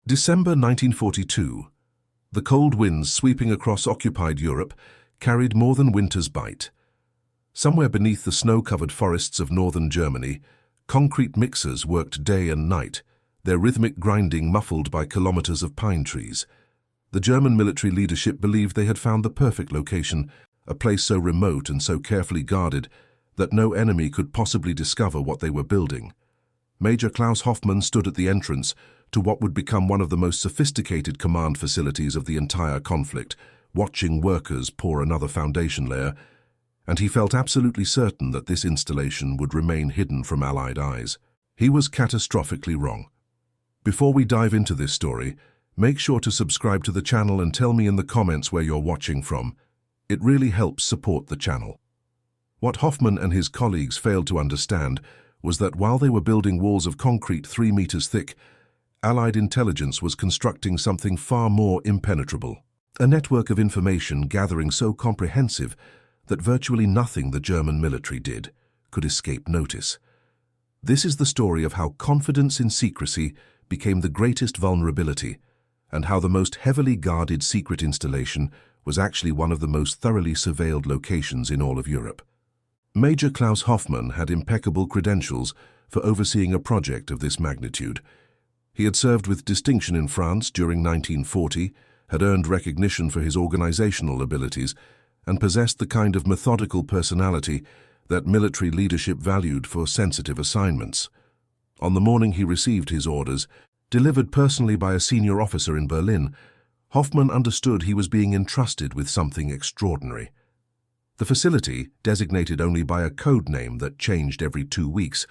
December 1942. The cold winds sweeping across occupied Europe carried more than winter's bite. Somewhere beneath the snow-covered forests of northern Germany, concrete mixers worked day and night, their rhythmic grinding muffled by kilometers of pine trees. The German military leadership believed they had found the perfect location, a place so remote and so carefully guarded that no enemy could possibly discover what they were building. Major Klaus Hoffmann stood at the entrance to what would become one of the most sophisticated command facilities of the entire conflict, watching workers pour another foundation layer, and he felt absolutely certain that this installation would remain hidden from Allied eyes. He was catastrophically wrong. Before we dive into this story, make sure to subscribe to the channel and tell me in the comments where you're watching from. It really helps support the channel. What Hoffmann and his colleagues failed to understand was that while they were building walls of concrete 3 meters thick, Allied intelligence was constructing something far more impenetrable. A network of information gathering so comprehensive that virtually nothing the German military did could escape notice. This is the story of how confidence in secrecy became the greatest vulnerability, and how the most heavily guarded secret installation was actually one of the most thoroughly surveilled locations in all of Europe. Major Klaus Hoffmann had impeccable credentials for overseeing a project of this magnitude. He had served with distinction in France during 1940, had earned recognition for his organizational abilities, and possessed the kind of methodical personality that military leadership valued for sensitive assignments. On the morning he received his orders, delivered personally by a senior officer in Berlin, Hoffmann understood he was being entrusted with something extraordinary. The facility, designated only by a code name that changed every 2 weeks,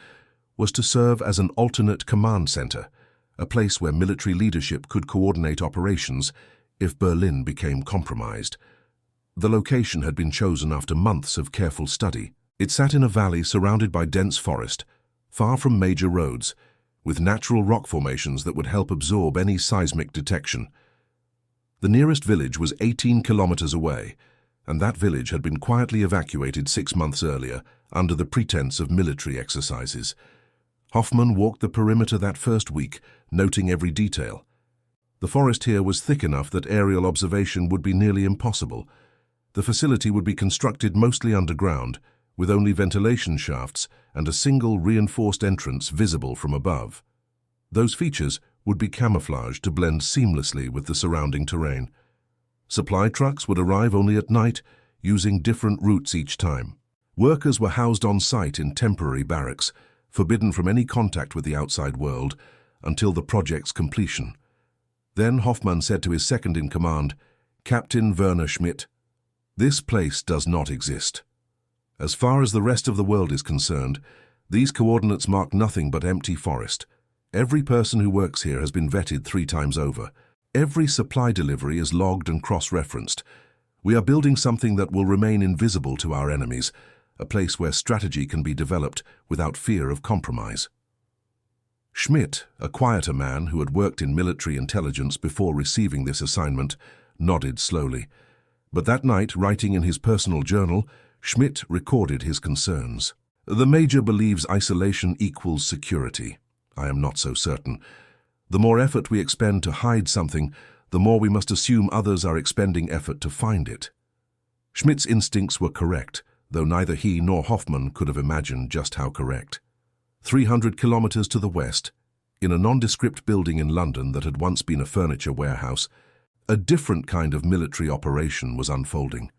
was to serve as an alternate command center, a place where military leadership could coordinate operations if Berlin became compromised. The location had been chosen after months of careful study. It sat in a valley surrounded by dense forest, far from major roads, with natural rock formations that would help absorb any seismic detection. The nearest village was 18 kilometers away, and that village had been quietly evacuated 6 months earlier under the pretense of military exercises. Hoffmann walked the perimeter that first week, noting every detail. The forest here was thick enough that aerial observation would be nearly impossible. The facility would be constructed mostly underground, with only ventilation shafts and a single reinforced entrance visible from above. Those features would be camouflaged to blend seamlessly with the surrounding terrain. Supply trucks would arrive only at night, using different routes each time. Workers were housed on site in temporary barracks, forbidden from any contact with the outside world until the project's completion. Then Hoffmann said to his second-in-command, Captain Werner Schmidt, "This place does not exist. As far as the rest of the world is concerned, these coordinates mark nothing but empty forest. Every person who works here has been vetted 3 times over. Every supply delivery is logged and cross-referenced. We are building something that will remain invisible to our enemies, a place where strategy can be developed without fear of compromise." Schmidt, a quieter man who had worked in military intelligence before receiving this assignment, nodded slowly. But that night, writing in his personal journal, Schmidt recorded his concerns. "The Major believes isolation equals security. I am not so certain. The more effort we expend to hide something, the more we must assume others are expending effort to find it." Schmidt's instincts were correct, though neither he nor Hoffmann could have imagined just how correct. 300 kilometers to the west, in a nondescript building in London that had once been a furniture warehouse, a different kind of military operation was unfolding.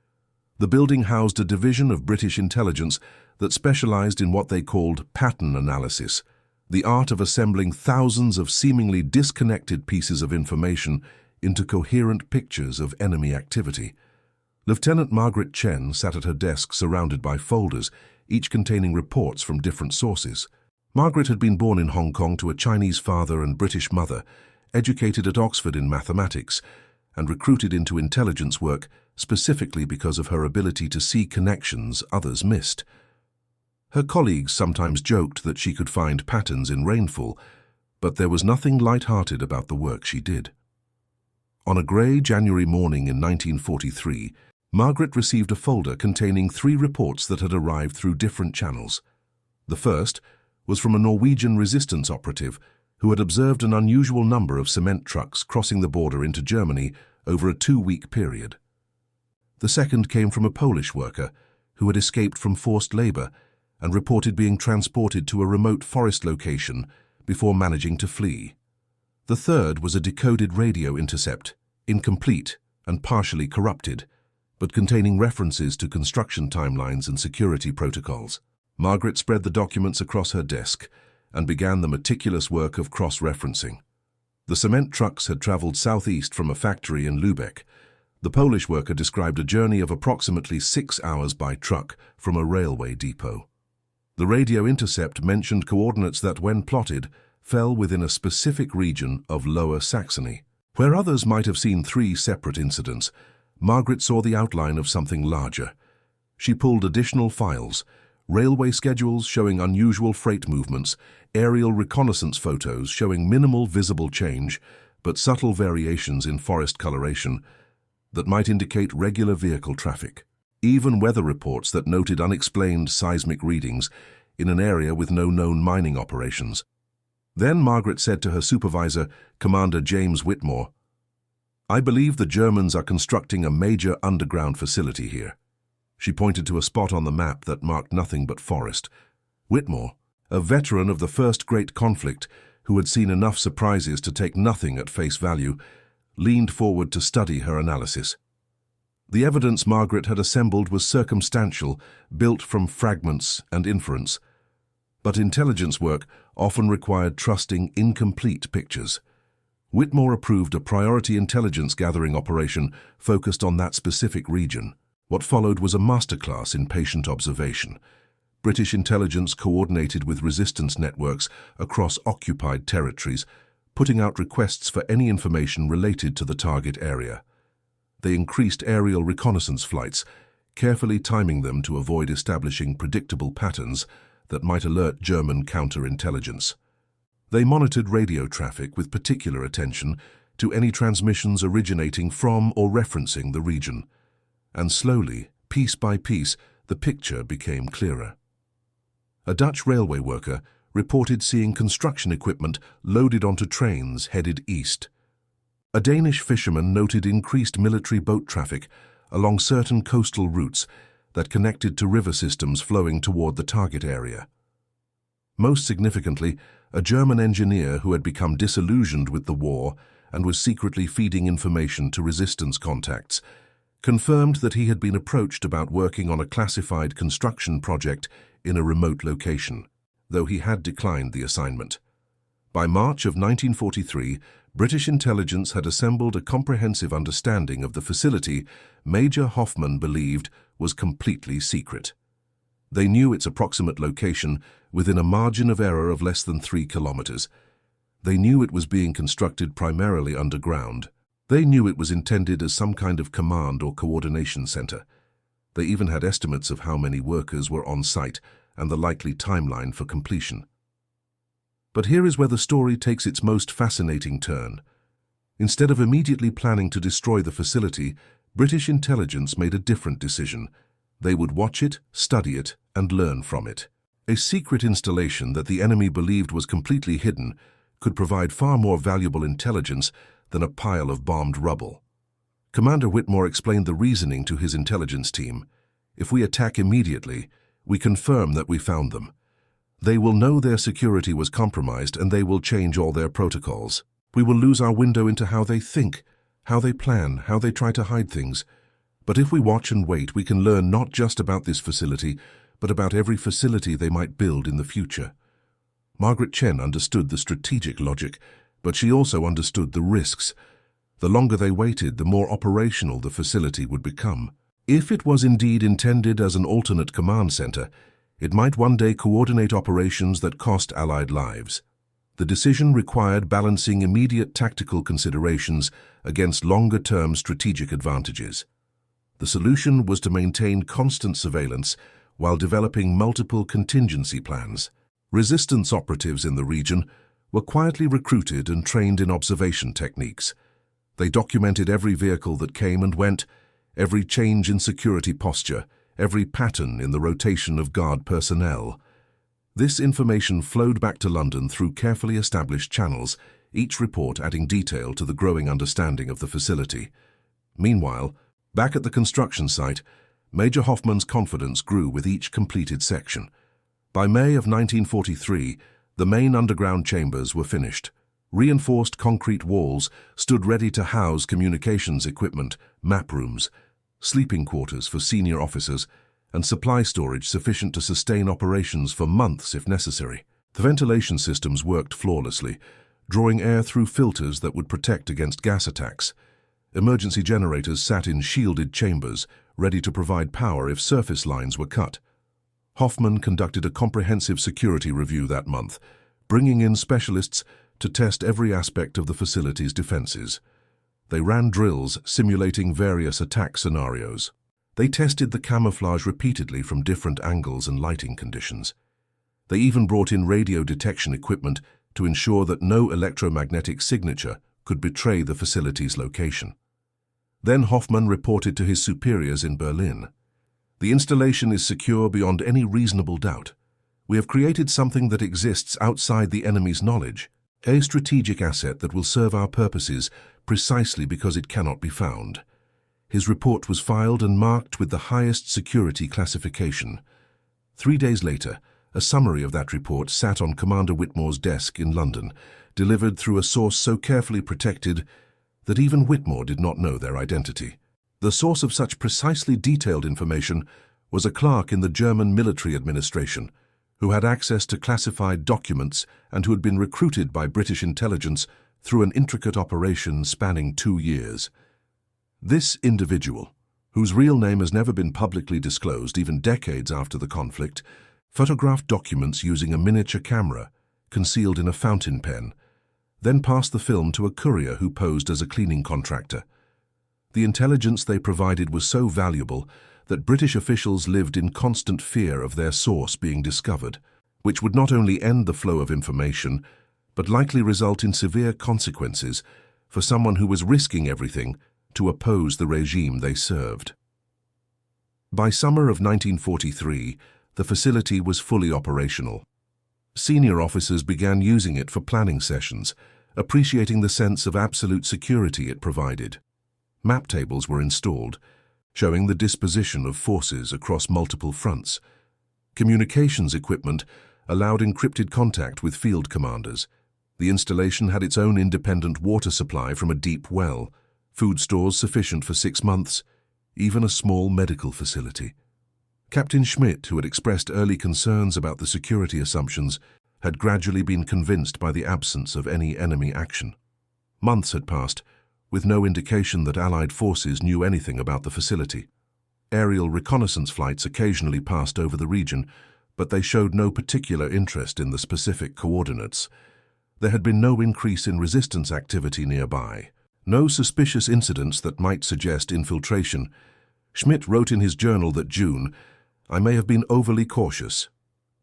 The building housed a division of British intelligence that specialized in what they called pattern analysis, the art of assembling thousands of seemingly disconnected pieces of information into coherent pictures of enemy activity. Lieutenant Margaret Chen sat at her desk surrounded by folders, each containing reports from different sources. Margaret had been born in Hong Kong to a Chinese father and British mother, educated at Oxford in mathematics, and recruited into intelligence work specifically because of her ability to see connections others missed. Her colleagues sometimes joked that she could find patterns in rainfall, but there was nothing light-hearted about the work she did. On a grey January morning in 1943, Margaret received a folder containing 3 reports that had arrived through different channels. The first was from a Norwegian resistance operative who had observed an unusual number of cement trucks crossing the border into Germany over a 2-week period. The second came from a Polish worker who had escaped from forced labor and reported being transported to a remote forest location before managing to flee. The third was a decoded radio intercept, incomplete and partially corrupted, but containing references to construction timelines and security protocols. Margaret spread the documents across her desk and began the meticulous work of cross-referencing. The cement trucks had traveled southeast from a factory in Lübeck. The Polish worker described a journey of approximately 6 hours by truck from a railway depot. The radio intercept mentioned coordinates that, when plotted, fell within a specific region of Lower Saxony. Where others might have seen 3 separate incidents, Margaret saw the outline of something larger. She pulled additional files, railway schedules showing unusual freight movements, aerial reconnaissance photos showing minimal visible change, but subtle variations in forest coloration that might indicate regular vehicle traffic. Even weather reports that noted unexplained seismic readings in an area with no known mining operations. Then Margaret said to her supervisor, Commander James Whitmore, "I believe the Germans are constructing a major underground facility here." She pointed to a spot on the map that marked nothing but forest. Whitmore, a veteran of the First Great Conflict who had seen enough surprises to take nothing at face value, leaned forward to study her analysis. The evidence Margaret had assembled was circumstantial, built from fragments and inference. But intelligence work often required trusting incomplete pictures. Whitmore approved a priority intelligence gathering operation focused on that specific region. What followed was a masterclass in patient observation. British intelligence coordinated with resistance networks across occupied territories, putting out requests for any information related to the target area. They increased aerial reconnaissance flights, carefully timing them to avoid establishing predictable patterns that might alert German counterintelligence. They monitored radio traffic with particular attention to any transmissions originating from or referencing the region. And slowly, piece by piece, the picture became clearer. A Dutch railway worker reported seeing construction equipment loaded onto trains headed east. A Danish fisherman noted increased military boat traffic along certain coastal routes that connected to river systems flowing toward the target area. Most significantly, a German engineer who had become disillusioned with the war and was secretly feeding information to resistance contacts confirmed that he had been approached about working on a classified construction project in a remote location, though he had declined the assignment. By March of 1943, British intelligence had assembled a comprehensive understanding of the facility Major Hoffman believed was completely secret. They knew its approximate location within a margin of error of less than 3 kilometers. They knew it was being constructed primarily underground. They knew it was intended as some kind of command or coordination center. They even had estimates of how many workers were on site and the likely timeline for completion. But here is where the story takes its most fascinating turn. Instead of immediately planning to destroy the facility, British intelligence made a different decision. They would watch it, study it, and learn from it. A secret installation that the enemy believed was completely hidden could provide far more valuable intelligence than a pile of bombed rubble. Commander Whitmore explained the reasoning to his intelligence team. If we attack immediately, we confirm that we found them. They will know their security was compromised and they will change all their protocols. We will lose our window into how they think, how they plan, how they try to hide things. But if we watch and wait, we can learn not just about this facility, but about every facility they might build in the future. Margaret Chen understood the strategic logic, but she also understood the risks. The longer they waited, the more operational the facility would become. If it was indeed intended as an alternate command center, it might one day coordinate operations that cost Allied lives. The decision required balancing immediate tactical considerations against longer-term strategic advantages. The solution was to maintain constant surveillance while developing multiple contingency plans. Resistance operatives in the region were quietly recruited and trained in observation techniques. They documented every vehicle that came and went, every change in security posture, every pattern in the rotation of guard personnel. This information flowed back to London through carefully established channels, each report adding detail to the growing understanding of the facility. Meanwhile, back at the construction site, Major Hoffman's confidence grew with each completed section. By May of 1943, the main underground chambers were finished. Reinforced concrete walls stood ready to house communications equipment, map rooms, sleeping quarters for senior officers, and supply storage sufficient to sustain operations for months if necessary. The ventilation systems worked flawlessly, drawing air through filters that would protect against gas attacks. Emergency generators sat in shielded chambers, ready to provide power if surface lines were cut. Hoffman conducted a comprehensive security review that month, bringing in specialists to test every aspect of the facility's defenses. They ran drills simulating various attack scenarios. They tested the camouflage repeatedly from different angles and lighting conditions. They even brought in radio detection equipment to ensure that no electromagnetic signature could betray the facility's location. Then Hoffman reported to his superiors in Berlin. "The installation is secure beyond any reasonable doubt. We have created something that exists outside the enemy's knowledge, a strategic asset that will serve our purposes precisely because it cannot be found." His report was filed and marked with the highest security classification. 3 days later, a summary of that report sat on Commander Whitmore's desk in London, delivered through a source so carefully protected that even Whitmore did not know their identity. The source of such precisely detailed information was a clerk in the German military administration, who had access to classified documents and who had been recruited by British intelligence through an intricate operation spanning 2 years. This individual, whose real name has never been publicly disclosed even decades after the conflict, photographed documents using a miniature camera concealed in a fountain pen, then passed the film to a courier who posed as a cleaning contractor. The intelligence they provided was so valuable that British officials lived in constant fear of their source being discovered, which would not only end the flow of information, but likely result in severe consequences for someone who was risking everything to oppose the regime they served. By summer of 1943, the facility was fully operational. Senior officers began using it for planning sessions, appreciating the sense of absolute security it provided. Map tables were installed, showing the disposition of forces across multiple fronts. Communications equipment allowed encrypted contact with field commanders. The installation had its own independent water supply from a deep well, food stores sufficient for 6 months, even a small medical facility. Captain Schmidt, who had expressed early concerns about the security assumptions, had gradually been convinced by the absence of any enemy action. Months had passed, with no indication that Allied forces knew anything about the facility. Aerial reconnaissance flights occasionally passed over the region, but they showed no particular interest in the specific coordinates. There had been no increase in resistance activity nearby, no suspicious incidents that might suggest infiltration. Schmidt wrote in his journal that June, "I may have been overly cautious."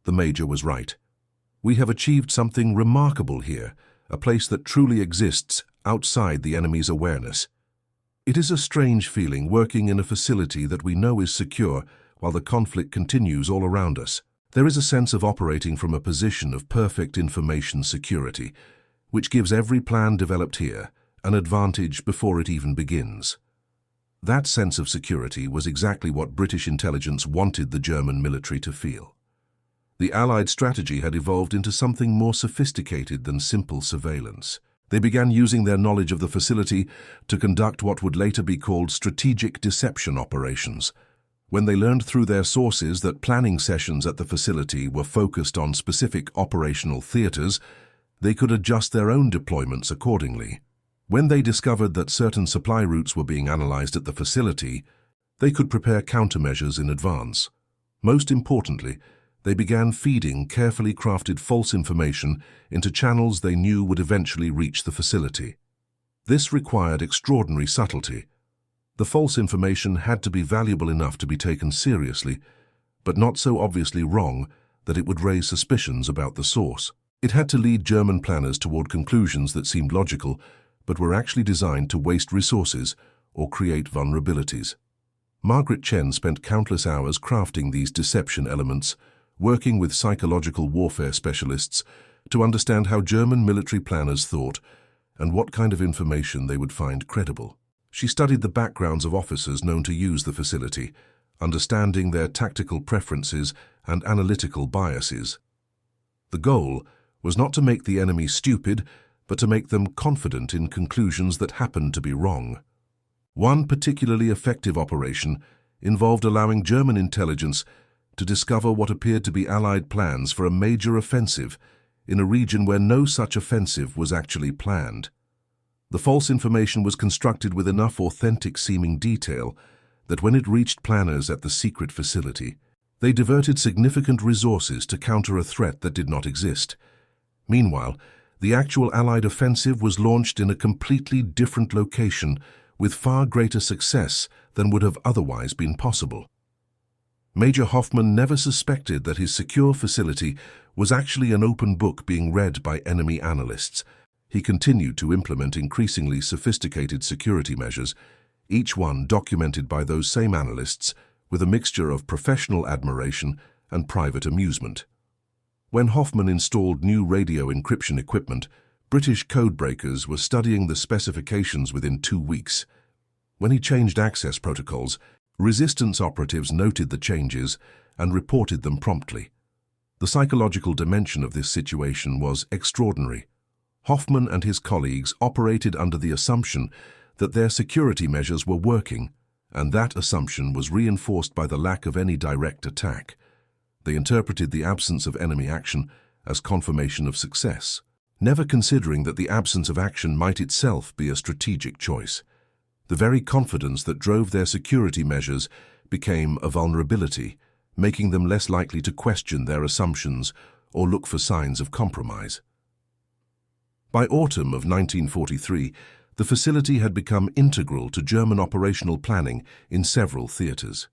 The Major was right. "We have achieved something remarkable here, a place that truly exists outside the enemy's awareness." It is a strange feeling working in a facility that we know is secure while the conflict continues all around us. There is a sense of operating from a position of perfect information security, which gives every plan developed here an advantage before it even begins. That sense of security was exactly what British intelligence wanted the German military to feel. The Allied strategy had evolved into something more sophisticated than simple surveillance. They began using their knowledge of the facility to conduct what would later be called strategic deception operations. When they learned through their sources that planning sessions at the facility were focused on specific operational theaters, they could adjust their own deployments accordingly. When they discovered that certain supply routes were being analyzed at the facility, they could prepare countermeasures in advance. Most importantly, they began feeding carefully crafted false information into channels they knew would eventually reach the facility. This required extraordinary subtlety. The false information had to be valuable enough to be taken seriously, but not so obviously wrong that it would raise suspicions about the source. It had to lead German planners toward conclusions that seemed logical, but were actually designed to waste resources or create vulnerabilities. Margaret Chen spent countless hours crafting these deception elements, working with psychological warfare specialists to understand how German military planners thought and what kind of information they would find credible. She studied the backgrounds of officers known to use the facility, understanding their tactical preferences and analytical biases. The goal was not to make the enemy stupid, but to make them confident in conclusions that happened to be wrong. One particularly effective operation involved allowing German intelligence to discover what appeared to be Allied plans for a major offensive in a region where no such offensive was actually planned. The false information was constructed with enough authentic-seeming detail that when it reached planners at the secret facility, they diverted significant resources to counter a threat that did not exist. Meanwhile, the actual Allied offensive was launched in a completely different location with far greater success than would have otherwise been possible. Major Hoffmann never suspected that his secure facility was actually an open book being read by enemy analysts. He continued to implement increasingly sophisticated security measures, each one documented by those same analysts with a mixture of professional admiration and private amusement. When Hoffmann installed new radio encryption equipment, British codebreakers were studying the specifications within 2 weeks. When he changed access protocols, resistance operatives noted the changes and reported them promptly. The psychological dimension of this situation was extraordinary. Hoffmann and his colleagues operated under the assumption that their security measures were working, and that assumption was reinforced by the lack of any direct attack. They interpreted the absence of enemy action as confirmation of success, never considering that the absence of action might itself be a strategic choice. The very confidence that drove their security measures became a vulnerability, making them less likely to question their assumptions or look for signs of compromise. By autumn of 1943, the facility had become integral to German operational planning in several theaters.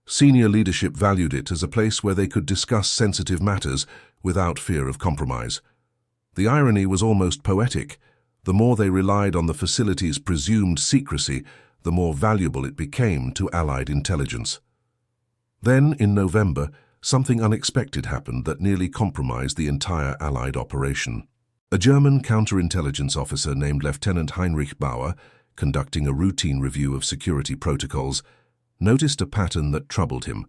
Senior leadership valued it as a place where they could discuss sensitive matters without fear of compromise. The irony was almost poetic. The more they relied on the facility's presumed secrecy, the more valuable it became to Allied intelligence. Then, in November, something unexpected happened that nearly compromised the entire Allied operation. A German counterintelligence officer named Lieutenant Heinrich Bauer, conducting a routine review of security protocols, noticed a pattern that troubled him.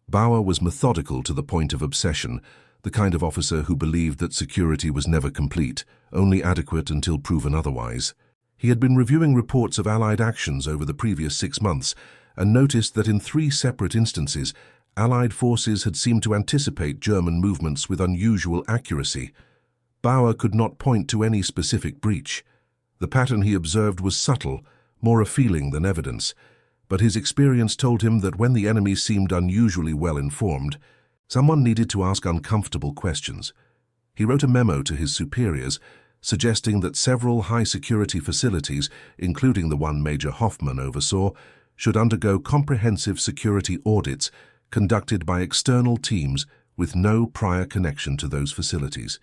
Bauer was methodical to the point of obsession, the kind of officer who believed that security was never complete, only adequate until proven otherwise. He had been reviewing reports of Allied actions over the previous 6 months and noticed that in 3 separate instances, Allied forces had seemed to anticipate German movements with unusual accuracy. Bauer could not point to any specific breach. The pattern he observed was subtle, more a feeling than evidence, but his experience told him that when the enemy seemed unusually well informed, someone needed to ask uncomfortable questions. He wrote a memo to his superiors, suggesting that several high-security facilities, including the one Major Hoffmann oversaw, should undergo comprehensive security audits conducted by external teams with no prior connection to those facilities.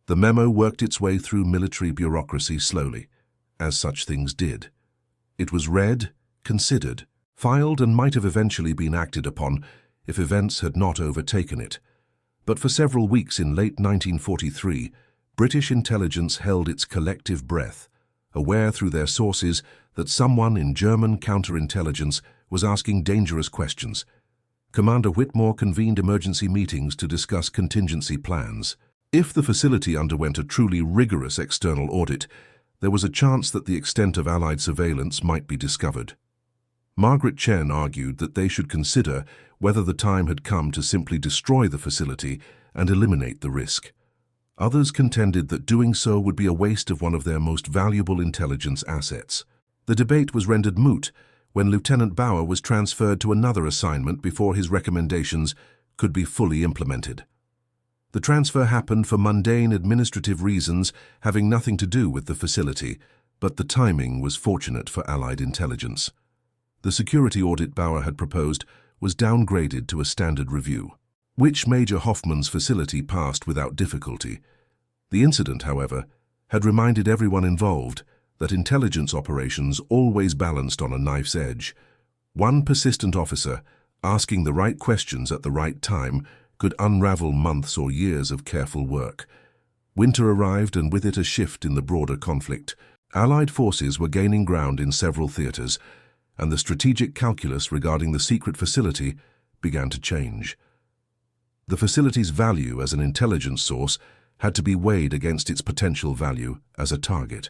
The memo worked its way through military bureaucracy slowly, as such things did. It was read, considered, filed, and might have eventually been acted upon if events had not overtaken it. But for several weeks in late 1943, British intelligence held its collective breath, aware through their sources that someone in German counterintelligence was asking dangerous questions. Commander Whitmore convened emergency meetings to discuss contingency plans. If the facility underwent a truly rigorous external audit, there was a chance that the extent of Allied surveillance might be discovered. Margaret Chen argued that they should consider whether the time had come to simply destroy the facility and eliminate the risk. Others contended that doing so would be a waste of one of their most valuable intelligence assets. The debate was rendered moot when Lieutenant Bauer was transferred to another assignment before his recommendations could be fully implemented. The transfer happened for mundane administrative reasons having nothing to do with the facility, but the timing was fortunate for Allied intelligence. The security audit Bauer had proposed was downgraded to a standard review, which Major Hoffmann's facility passed without difficulty. The incident, however, had reminded everyone involved that intelligence operations always balanced on a knife's edge. One persistent officer, asking the right questions at the right time, could unravel months or years of careful work. Winter arrived, and with it a shift in the broader conflict. Allied forces were gaining ground in several theaters, and the strategic calculus regarding the secret facility began to change. The facility's value as an intelligence source had to be weighed against its potential value as a target.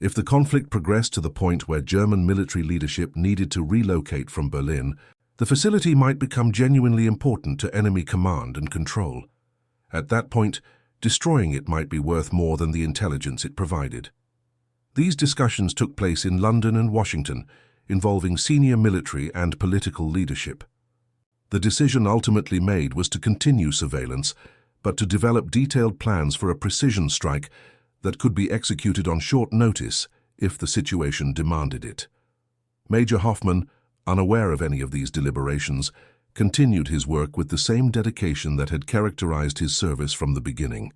If the conflict progressed to the point where German military leadership needed to relocate from Berlin, the facility might become genuinely important to enemy command and control. At that point, destroying it might be worth more than the intelligence it provided. These discussions took place in London and Washington, involving senior military and political leadership. The decision ultimately made was to continue surveillance, but to develop detailed plans for a precision strike that could be executed on short notice if the situation demanded it. Major Hoffmann, unaware of any of these deliberations, continued his work with the same dedication that had characterized his service from the beginning.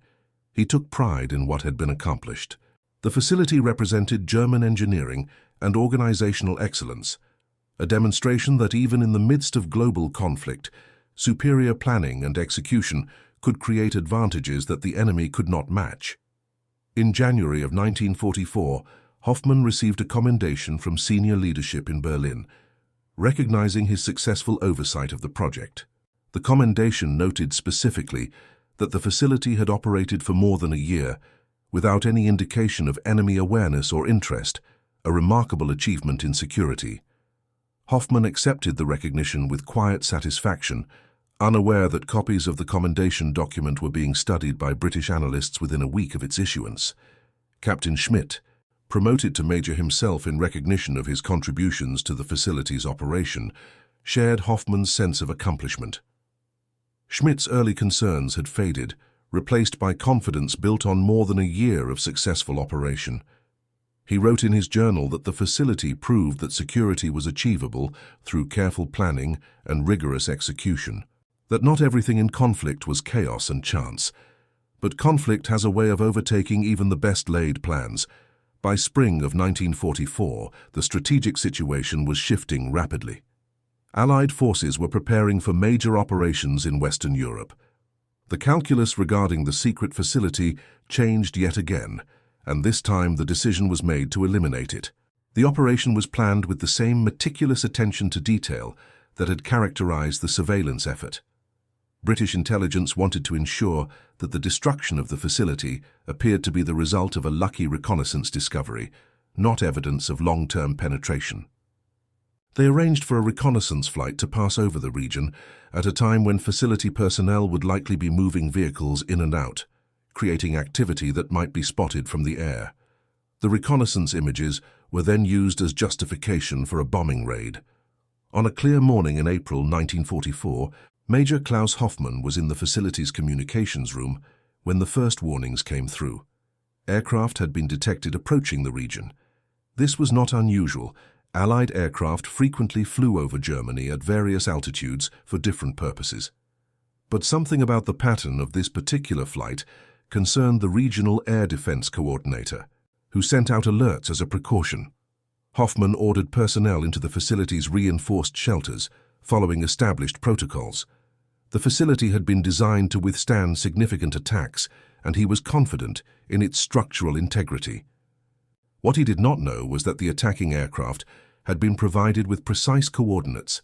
He took pride in what had been accomplished. The facility represented German engineering and organizational excellence, a demonstration that even in the midst of global conflict, superior planning and execution could create advantages that the enemy could not match. In January of 1944, Hoffmann received a commendation from senior leadership in Berlin, recognizing his successful oversight of the project. The commendation noted specifically that the facility had operated for more than a year without any indication of enemy awareness or interest, a remarkable achievement in security. Hoffmann accepted the recognition with quiet satisfaction, unaware that copies of the commendation document were being studied by British analysts within a week of its issuance. Captain Schmidt, promoted to major himself in recognition of his contributions to the facility's operation, shared Hoffmann's sense of accomplishment. Schmidt's early concerns had faded, replaced by confidence built on more than a year of successful operation. He wrote in his journal that the facility proved that security was achievable through careful planning and rigorous execution, that not everything in conflict was chaos and chance, but conflict has a way of overtaking even the best-laid plans. By spring of 1944, the strategic situation was shifting rapidly. Allied forces were preparing for major operations in Western Europe. The calculus regarding the secret facility changed yet again, and this time the decision was made to eliminate it. The operation was planned with the same meticulous attention to detail that had characterized the surveillance effort. British intelligence wanted to ensure that the destruction of the facility appeared to be the result of a lucky reconnaissance discovery, not evidence of long-term penetration. They arranged for a reconnaissance flight to pass over the region at a time when facility personnel would likely be moving vehicles in and out, creating activity that might be spotted from the air. The reconnaissance images were then used as justification for a bombing raid. On a clear morning in April 1944, Major Klaus Hoffmann was in the facility's communications room when the first warnings came through. Aircraft had been detected approaching the region. This was not unusual. Allied aircraft frequently flew over Germany at various altitudes for different purposes. But something about the pattern of this particular flight concerned the regional air defense coordinator, who sent out alerts as a precaution. Hoffmann ordered personnel into the facility's reinforced shelters, following established protocols. The facility had been designed to withstand significant attacks, and he was confident in its structural integrity. What he did not know was that the attacking aircraft had been provided with precise coordinates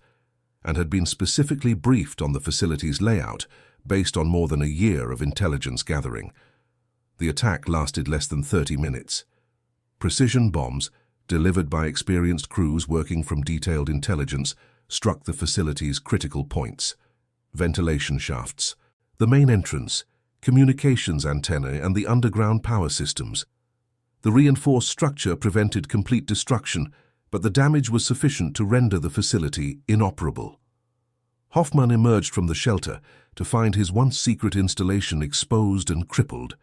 and had been specifically briefed on the facility's layout based on more than a year of intelligence gathering. The attack lasted less than 30 minutes. Precision bombs, delivered by experienced crews working from detailed intelligence, struck the facility's critical points: ventilation shafts, the main entrance, communications antennae, and the underground power systems. The reinforced structure prevented complete destruction, but the damage was sufficient to render the facility inoperable. Hoffmann emerged from the shelter to find his once secret installation exposed and crippled.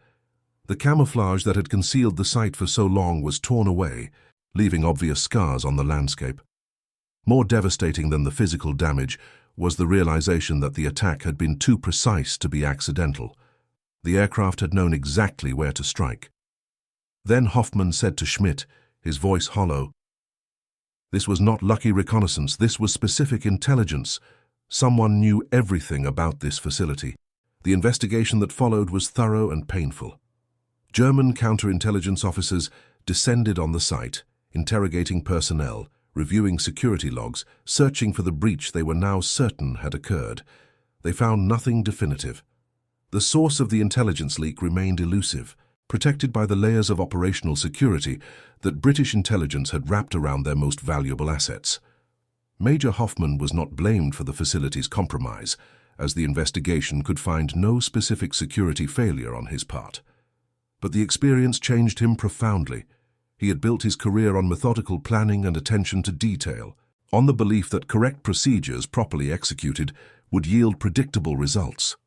The camouflage that had concealed the site for so long was torn away, leaving obvious scars on the landscape. More devastating than the physical damage was the realization that the attack had been too precise to be accidental. The aircraft had known exactly where to strike. Then Hoffmann said to Schmidt, his voice hollow, "This was not lucky reconnaissance, this was specific intelligence. Someone knew everything about this facility. The investigation that followed was thorough and painful. German counterintelligence officers descended on the site, interrogating personnel, reviewing security logs, searching for the breach they were now certain had occurred. They found nothing definitive. The source of the intelligence leak remained elusive, protected by the layers of operational security that British intelligence had wrapped around their most valuable assets. Major Hoffman was not blamed for the facility's compromise, as the investigation could find no specific security failure on his part. But the experience changed him profoundly. He had built his career on methodical planning and attention to detail, on the belief that correct procedures properly executed would yield predictable results.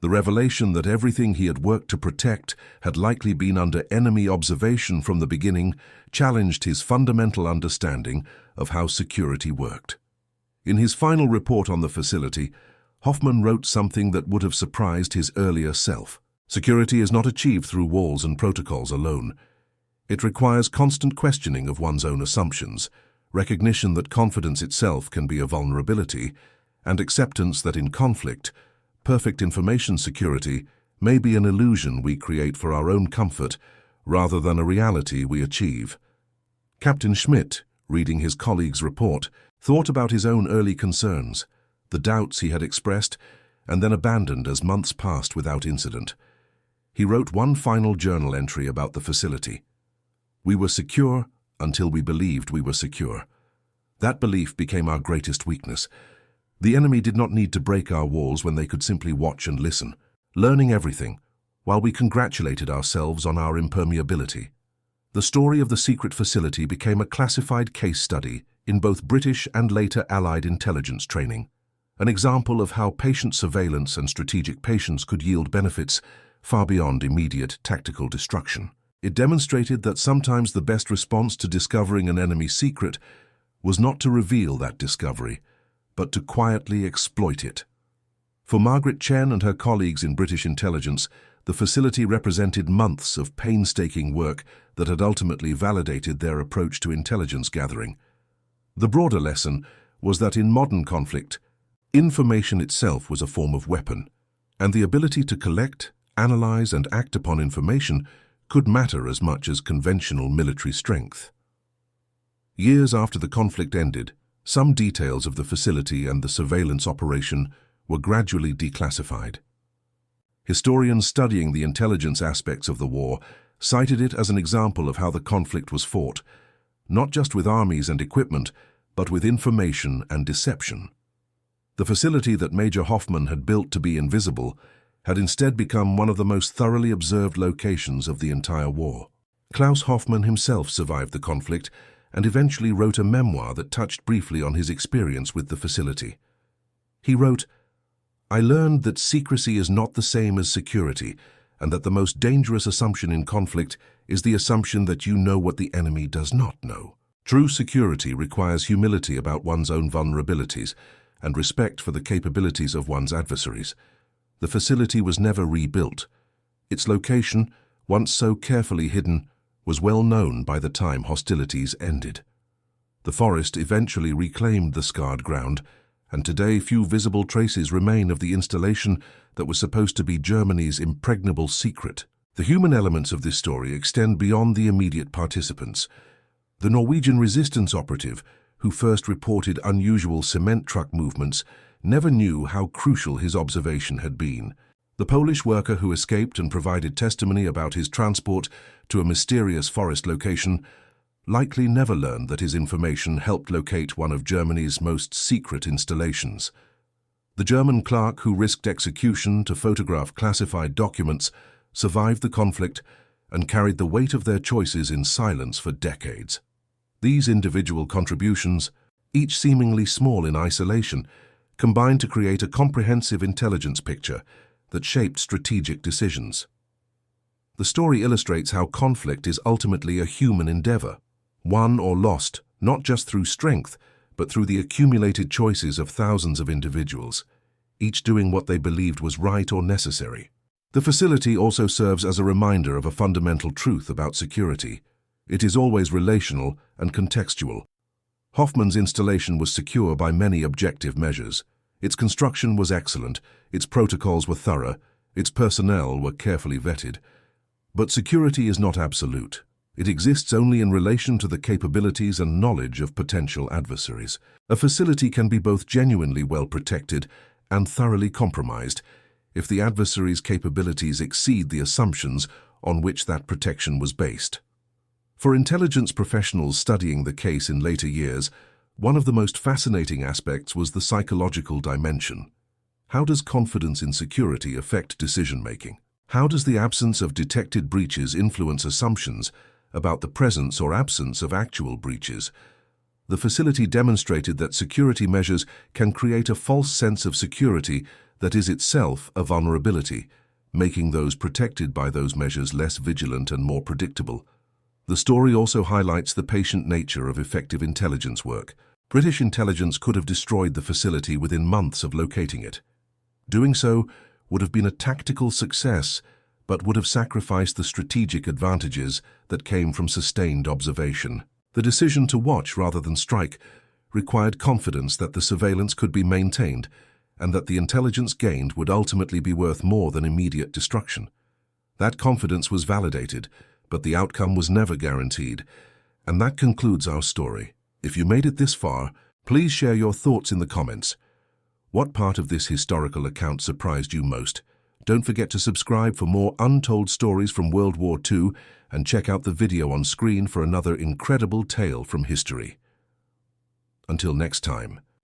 The revelation that everything he had worked to protect had likely been under enemy observation from the beginning challenged his fundamental understanding of how security worked. In his final report on the facility, Hoffman wrote something that would have surprised his earlier self. Security is not achieved through walls and protocols alone. It requires constant questioning of one's own assumptions, recognition that confidence itself can be a vulnerability, and acceptance that in conflict, perfect information security may be an illusion we create for our own comfort rather than a reality we achieve. Captain Schmidt, reading his colleague's report, thought about his own early concerns, the doubts he had expressed and then abandoned as months passed without incident. He wrote one final journal entry about the facility. "We were secure until we believed we were secure. That belief became our greatest weakness. The enemy did not need to break our walls when they could simply watch and listen, learning everything, while we congratulated ourselves on our impermeability." The story of the secret facility became a classified case study in both British and later Allied intelligence training, an example of how patient surveillance and strategic patience could yield benefits far beyond immediate tactical destruction. It demonstrated that sometimes the best response to discovering an enemy's secret was not to reveal that discovery, but to quietly exploit it. For Margaret Chen and her colleagues in British intelligence, the facility represented months of painstaking work that had ultimately validated their approach to intelligence gathering. The broader lesson was that in modern conflict, information itself was a form of weapon, and the ability to collect, analyze, and act upon information could matter as much as conventional military strength. Years after the conflict ended, some details of the facility and the surveillance operation were gradually declassified. Historians studying the intelligence aspects of the war cited it as an example of how the conflict was fought, not just with armies and equipment, but with information and deception. The facility that Major Hoffman had built to be invisible had instead become one of the most thoroughly observed locations of the entire war. Klaus Hoffmann himself survived the conflict and eventually wrote a memoir that touched briefly on his experience with the facility. He wrote, "I learned that secrecy is not the same as security, and that the most dangerous assumption in conflict is the assumption that you know what the enemy does not know. True security requires humility about one's own vulnerabilities and respect for the capabilities of one's adversaries. The facility was never rebuilt. Its location, once so carefully hidden, was well known by the time hostilities ended. The forest eventually reclaimed the scarred ground, and today few visible traces remain of the installation that was supposed to be Germany's impregnable secret." The human elements of this story extend beyond the immediate participants. The Norwegian resistance operative, who first reported unusual cement truck movements, never knew how crucial his observation had been. The Polish worker who escaped and provided testimony about his transport to a mysterious forest location likely never learned that his information helped locate one of Germany's most secret installations. The German clerk who risked execution to photograph classified documents survived the conflict and carried the weight of their choices in silence for decades. These individual contributions, each seemingly small in isolation, combined to create a comprehensive intelligence picture that shaped strategic decisions. The story illustrates how conflict is ultimately a human endeavor, won or lost not just through strength, but through the accumulated choices of thousands of individuals, each doing what they believed was right or necessary. The facility also serves as a reminder of a fundamental truth about security. It is always relational and contextual. Hoffman's installation was secure by many objective measures. Its construction was excellent, its protocols were thorough, its personnel were carefully vetted. But security is not absolute. It exists only in relation to the capabilities and knowledge of potential adversaries. A facility can be both genuinely well protected and thoroughly compromised if the adversary's capabilities exceed the assumptions on which that protection was based. For intelligence professionals studying the case in later years, one of the most fascinating aspects was the psychological dimension. How does confidence in security affect decision-making? How does the absence of detected breaches influence assumptions about the presence or absence of actual breaches? The facility demonstrated that security measures can create a false sense of security that is itself a vulnerability, making those protected by those measures less vigilant and more predictable. The story also highlights the patient nature of effective intelligence work. British intelligence could have destroyed the facility within months of locating it. Doing so would have been a tactical success, but would have sacrificed the strategic advantages that came from sustained observation. The decision to watch rather than strike required confidence that the surveillance could be maintained and that the intelligence gained would ultimately be worth more than immediate destruction. That confidence was validated, but the outcome was never guaranteed. And that concludes our story. If you made it this far, please share your thoughts in the comments. What part of this historical account surprised you most? Don't forget to subscribe for more untold stories from World War II and check out the video on screen for another incredible tale from history. Until next time.